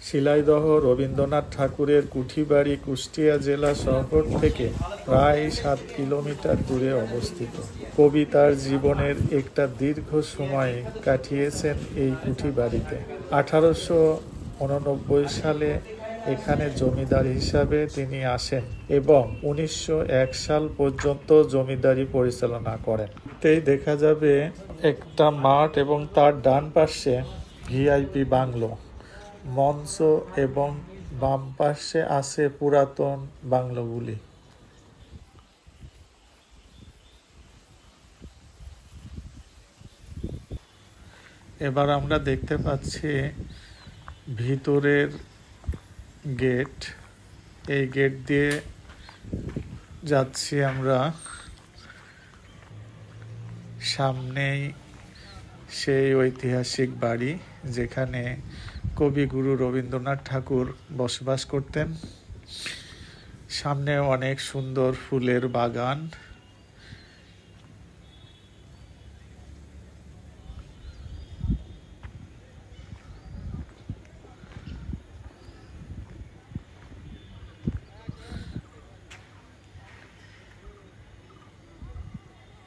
শিলাইদহ রবীন্দ্রনাথ ঠাকুরের কুঠিবাড়ি কুষ্টিয়া জেলা শহর থেকে প্রায় ৭ কিলোমিটার দূরে অবস্থিত। কবি তার জীবনের একটা দীর্ঘ সময় কাটিয়েছেন এই কুঠিবাড়িতে। 1889 সালে এখানে জমিদার হিসাবে তিনি আসেন এবং 1901 সাল পর্যন্ত জমিদারি পরিচালনা করেন। তেই দেখা যাবে একটা মাঠ এবং তার ডান পাশে ভিআইপি বাংলো, মঞ্চ এবং বাম পাশে আছে পুরাতন বাংলোগুলি। এবার আমরা দেখতে পাচ্ছি ভিতরের গেট। এই গেট দিয়ে যাচ্ছি আমরা। সামনেই সেই ঐতিহাসিক বাড়ি যেখানে কবিগুরু রবীন্দ্রনাথ ঠাকুর বসবাস করতেন। সামনে অনেক সুন্দর ফুলের বাগান।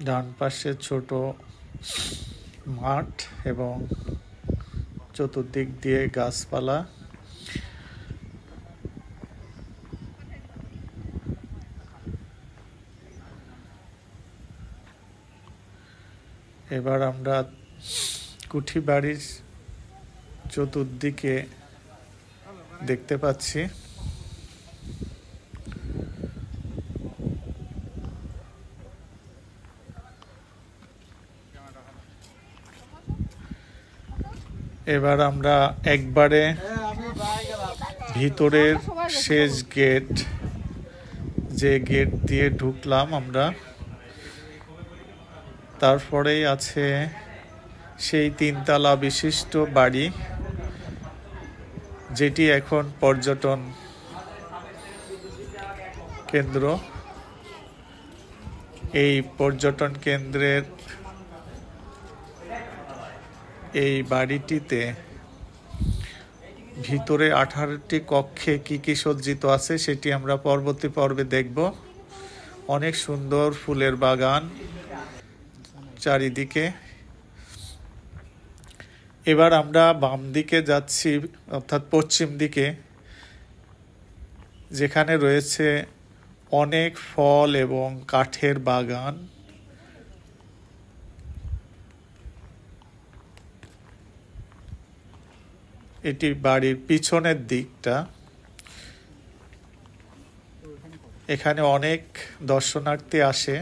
ডান পাশে ছোট মাঠ এবং চতুর্দিক দিয়ে গাছপালা। এবার আমরা কুঠিবাড়ির চতুর্দিকে দেখতে পাচ্ছি। এবার আমরা একবারে ভিতরের শেষ গেট, যে গেট দিয়ে ঢুকলাম আমরা, তারপরেই আছে সেই 3 তলা বিশিষ্ট বাড়ি, যেটি এখন পর্যটন কেন্দ্র। এই পর্যটন কেন্দ্রের এই বাড়িটিতে ভিতরে 18টি কক্ষে কি কি সজ্জিত আছে সেটি আমরা পরবর্তী পর্বে দেখব। অনেক সুন্দর ফুলের বাগান চারিদিকে। এবার আমরা বাম দিকে যাচ্ছি, অর্থাৎ পশ্চিম দিকে, যেখানে রয়েছে অনেক ফল এবং কাঠের বাগান। এটি বাড়ির পিছনের দিকটা। এখানে অনেক দর্শনার্থী আসে,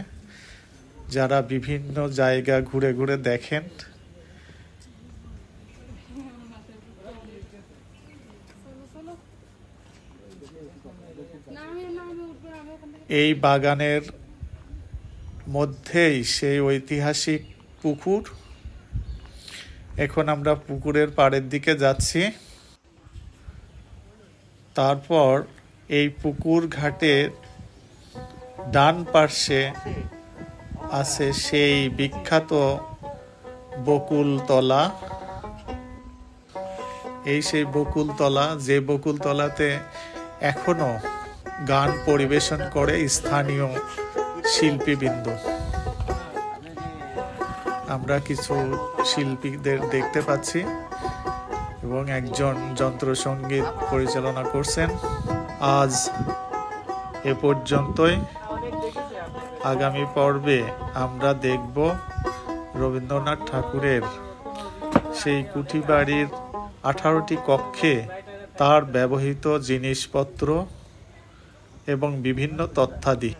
যারা বিভিন্ন জায়গা ঘুরে ঘুরে দেখেন। এই বাগানের মধ্যেই সেই ঐতিহাসিক পুকুর। এখন আমরা পুকুরের পাড়ের দিকে যাচ্ছি। তারপর এই পুকুর ঘাটের ডান পাশে আছে সেই বিখ্যাত বকুলতলা। এই সেই বকুলতলা, যে বকুলতলাতে এখনো গান পরিবেশন করে স্থানীয় শিল্পীবৃন্দ। আমরা কিছু শিল্পীদের দেখতে পাচ্ছি এবং একজন যন্ত্রসঙ্গীত পরিচালনা করছেন। আজ এ পর্যন্তই। আগামী পর্বে আমরা দেখব রবীন্দ্রনাথ ঠাকুরের সেই কুঠিবাড়ির 18টি কক্ষে তার ব্যবহৃত জিনিসপত্র এবং বিভিন্ন তথ্যাদি।